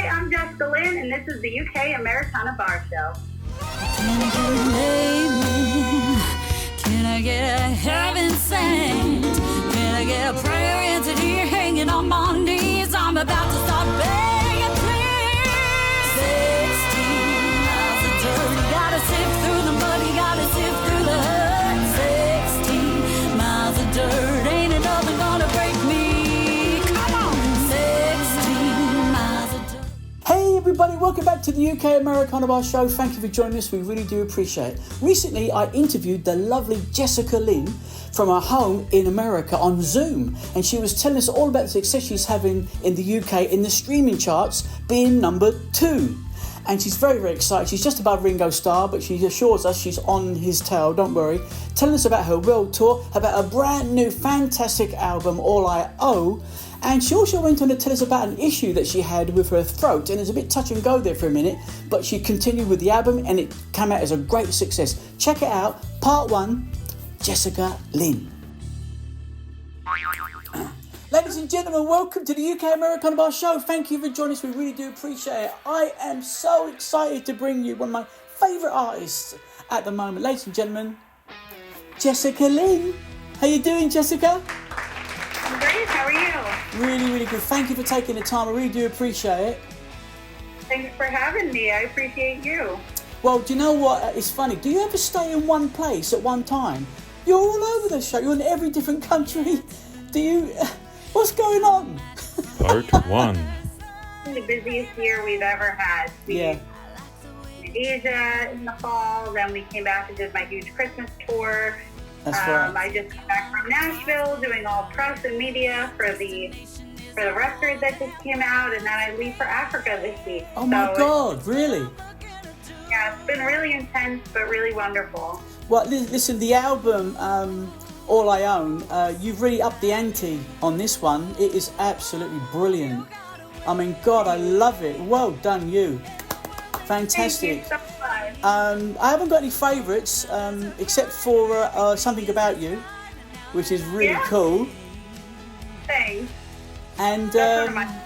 I'm Jessica Lynn, and this is the UK Americana Bar Show. Can I get a heaven sent? Can I get a prayer entity hanging on my knees? I'm about to start begging, please. 16 miles of dirt, gotta sift through the muddy, gotta sift through the hurt. 16 miles of dirt, ain't nothing gonna break me. Come on, 16 miles of dirt. Hey everybody, welcome back to the UK Americana Bar Show. Thank you for joining us, we really do appreciate it. Recently I interviewed the lovely Jessica Lynn from her home in America on Zoom, and she was telling us all about the success she's having in the UK in the streaming charts, being number 2. And she's very, very excited. She's just above Ringo Starr, but she assures us she's on his tail, don't worry. Telling us about her world tour, about a brand new fantastic album, All I Owe. And she also went on to tell us about an issue that she had with her throat, and it was a bit touch and go there for a minute, but she continued with the album and it came out as a great success. Check it out, part 1, Jessica Lynn. Ladies and gentlemen, welcome to the UK Americana Bar Show. Thank you for joining us, we really do appreciate it. I am so excited to bring you one of my favourite artists at the moment. Ladies and gentlemen, Jessica Lynn. How you doing, Jessica? I'm great, how are you? Really, really good. Thank you for taking the time. I really do appreciate it. Thanks for having me. I appreciate you. Well, do you know what? It's funny. Do you ever stay in one place at one time? You're all over the show. You're in every different country. Do you... What's going on? Part 1. The busiest year we've ever had. We Yeah. in Asia in the fall, then we came back and did my huge Christmas tour. That's right. I just got back from Nashville doing all press and media for the record that just came out, and then I leave for Africa this week. Oh my God, really? Yeah, it's been really intense, but really wonderful. Well, listen, the album, All I Own, you've really upped the ante on this one. It is absolutely brilliant. I mean, God, I love it. Well done, you. Fantastic. Thank you so much. I haven't got any favourites, except for Something About You, which is really cool. Thanks. And That's one of my...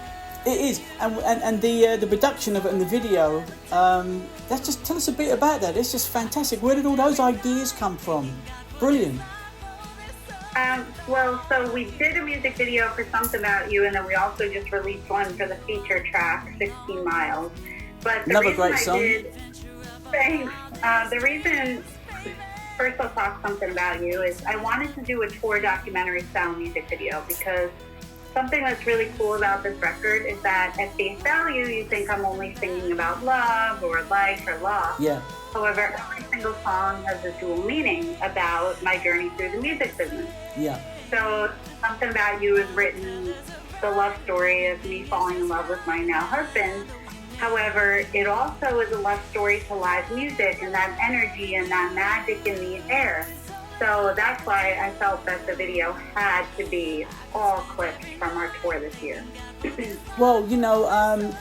it is, and the production of it and the video. Let's just tell us a bit about that. It's just fantastic. Where did all those ideas come from? Brilliant. Well, so we did a music video for Something About You, and then we also just released one for the feature track, 16 Miles. But the Another reason great song. Thanks. The reason, first I'll talk Something About You, is I wanted to do a tour documentary style music video, because something that's really cool about this record is that at face value, you think I'm only singing about love or like or loss. Yeah. However, every single song has a dual meaning about my journey through the music business. Yeah. So Something About You is written, the love story of me falling in love with my now husband. However, it also is a love story to live music and that energy and that magic in the air. So that's why I felt that the video had to be all clips from our tour this year. Well, you know,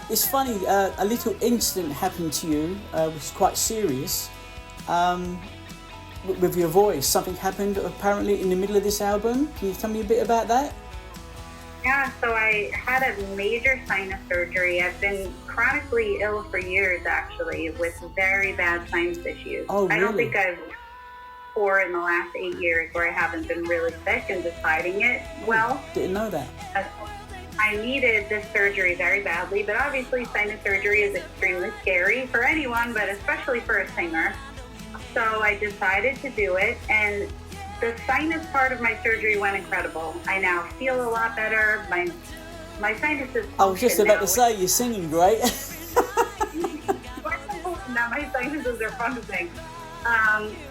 it's funny, a little incident happened to you, which is quite serious, with your voice. Something happened apparently in the middle of this album. Can you tell me a bit about that? Yeah, so I had a major sinus surgery. I've been chronically ill for years, actually, with very bad sinus issues. Oh, really? I don't think I've or in the last 8 years where I haven't been really sick and just hiding it well. Didn't know that. I needed this surgery very badly, but obviously sinus surgery is extremely scary for anyone, but especially for a singer. So I decided to do it, and the sinus part of my surgery went incredible. I now feel a lot better. My sinuses. I was just about to say, you're singing great. Now my sinuses are functioning.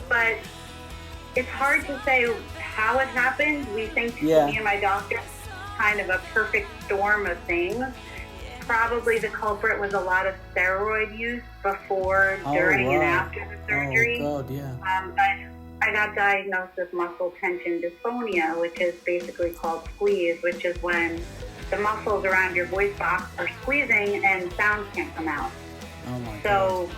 But it's hard to say how it happened. We think me and my doctor kind of a perfect storm of things. Probably the culprit was a lot of steroid use before, during, and after the surgery. Oh, God, yeah. But I got diagnosed with muscle tension dysphonia, which is basically called squeeze, which is when the muscles around your voice box are squeezing and sound can't come out. Oh, my God. So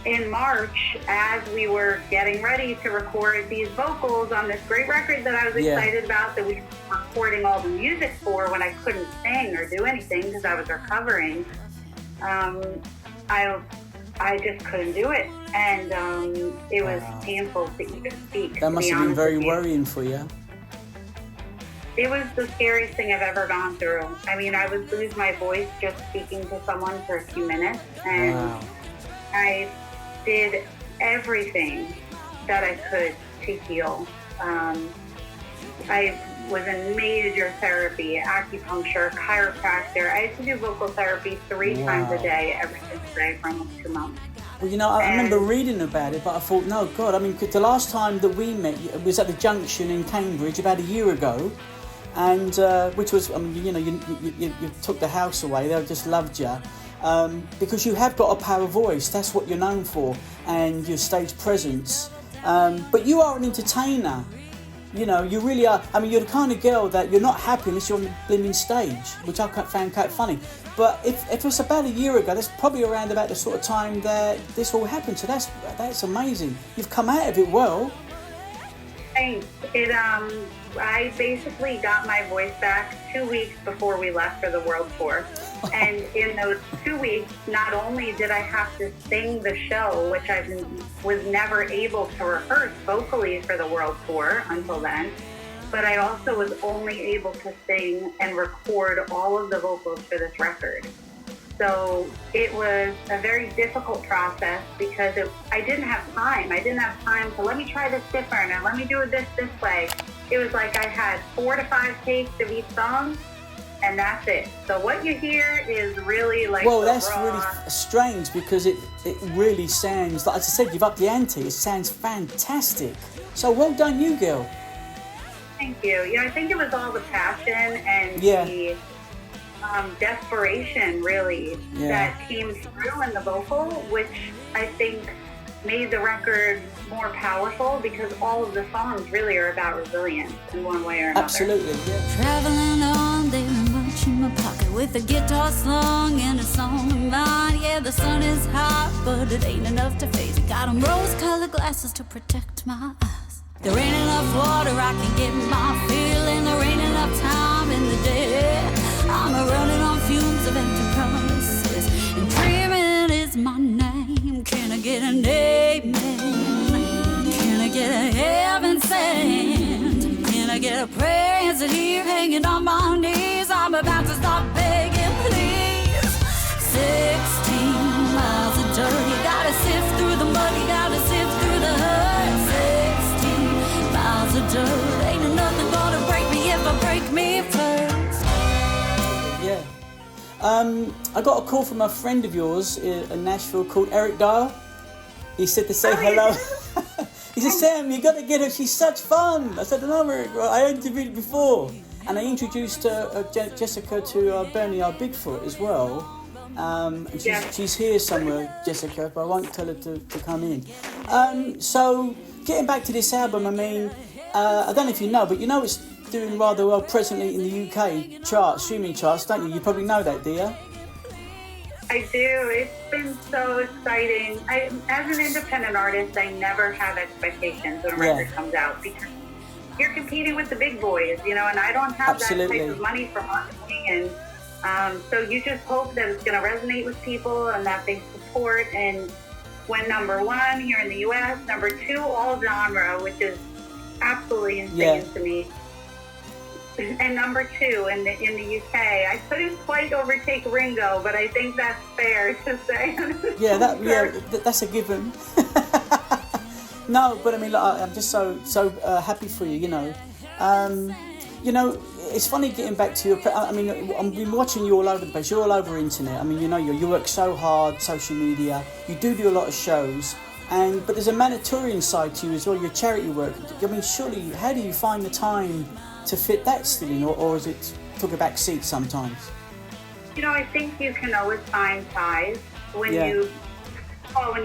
in March, as we were getting ready to record these vocals on this great record that I was excited about, that we were recording all the music for when I couldn't sing or do anything because I was recovering, I just couldn't do it, and it was painful to even speak. That must have been very worrying for you. It was the scariest thing I've ever gone through. I mean, I would lose my voice just speaking to someone for a few minutes, and I did everything that I could to heal. I was in major therapy, acupuncture, chiropractor. I had to do vocal therapy 3 times a day, every single day for almost 2 months. Well, you know, I remember reading about it, but I thought, no, God, I mean, 'cause the last time that we met was at the Junction in Cambridge about a year ago, and which was, I mean, you know, you took the house away. They just loved you because you have got a power voice. That's what you're known for, and your stage presence. But you are an entertainer. You know, you really are. I mean, you're the kind of girl that you're not happy unless you're on the blimmin' stage, which I found quite funny. But if it's about a year ago, that's probably around about the sort of time that this all happened. So that's amazing. You've come out of it well. Thanks. I basically got my voice back 2 weeks before we left for the world tour. And in those 2 weeks, not only did I have to sing the show, which I was never able to rehearse vocally for the world tour until then, but I also was only able to sing and record all of the vocals for this record. So it was a very difficult process because I didn't have time. I didn't have time to let me try this different and let me do this way. It was like I had 4 to 5 takes of each song, and that's it. So what you hear is really like that's really strange because it really sounds, like I said, you've upped the ante. It sounds fantastic. So well done you, girl. Thank you. Yeah, I think it was all the passion and the desperation, really, that came through in the vocal, which I think made the record more powerful because all of the songs really are about resilience in one way or another. Absolutely, yeah. Traveling on, there much in my pocket with a guitar slung and a song of mine. Yeah, the sun is hot, but it ain't enough to face it. Got 'em rose-colored glasses to protect my eyes. There ain't enough water, I can get my fill, and there ain't enough time in the day. I'm running on fumes of empty promises, and dreaming is my name. Can I get an amen? Can I get a heaven sent? Can I get a prayer answered here, hanging on my knees? I'm about to stop begging, please. 16 miles of dirt, you gotta sift through the mud, you gotta sift through the hurt. 16 miles of dirt, ain't nothing gonna break me if I break me first. Yeah. I got a call from a friend of yours in Nashville called Eric Dahl. He said to say hello. He said, Sam, you got to get her. She's such fun. I said, no, Eric, I interviewed her before. And I introduced Jessica to Bernie, our Bigfoot, as well. And she's here somewhere, Jessica, but I won't tell her to come in. So getting back to this album, I mean, I don't know if you know, but you know it's doing rather well presently in the UK charts, streaming charts, don't you? You probably know that, do you? I do. It's been so exciting. As an independent artist, I never have expectations when a record comes out because you're competing with the big boys, you know, and I don't have that type of money for marketing. And so you just hope that it's going to resonate with people and that they support. And when number 1 here in the US, number 2, all genre, which is absolutely insane to me. And number 2 in the UK, I couldn't quite overtake Ringo, but I think that's fair to say. That's a given. No, but I mean, like, I'm just so happy for you. You know, it's funny getting back to your. I mean, I've been watching you all over the place. You're all over internet. I mean, you know, you work so hard, social media. You do a lot of shows. But there's a humanitarian side to you as well. Your charity work. I mean, surely, how do you find the time to fit that still in, or is it took a back seat sometimes? You know, I think you can always find ties when you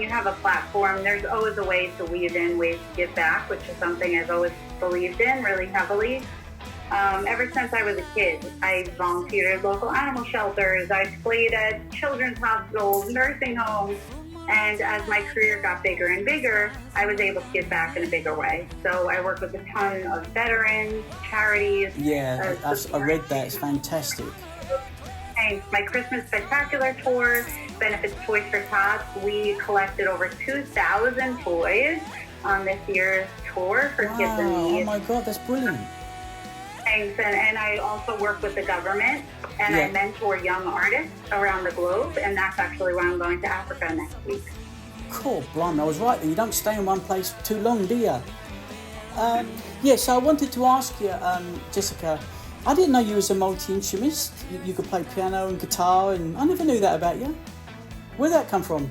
have a platform. There's always a way to weave in ways to give back, which is something I've always believed in really heavily. Ever since I was a kid, I volunteered at local animal shelters. I played at children's hospitals, nursing homes. And as my career got bigger and bigger, I was able to give back in a bigger way. So I work with a ton of veterans, charities. Yeah, I read that. It's fantastic. Thanks. My Christmas Spectacular tour benefits Toys for Tots. We collected over 2,000 toys on this year's tour for kids in need. Oh my God, that's brilliant. Thanks. And I also work with the government, and I mentor young artists around the globe, and that's actually why I'm going to Africa next week. Cool, blimey, I was right. You don't stay in one place too long, do you? So I wanted to ask you, Jessica, I didn't know you was a multi-instrumentist. You could play piano and guitar, and I never knew that about you. Where'd that come from?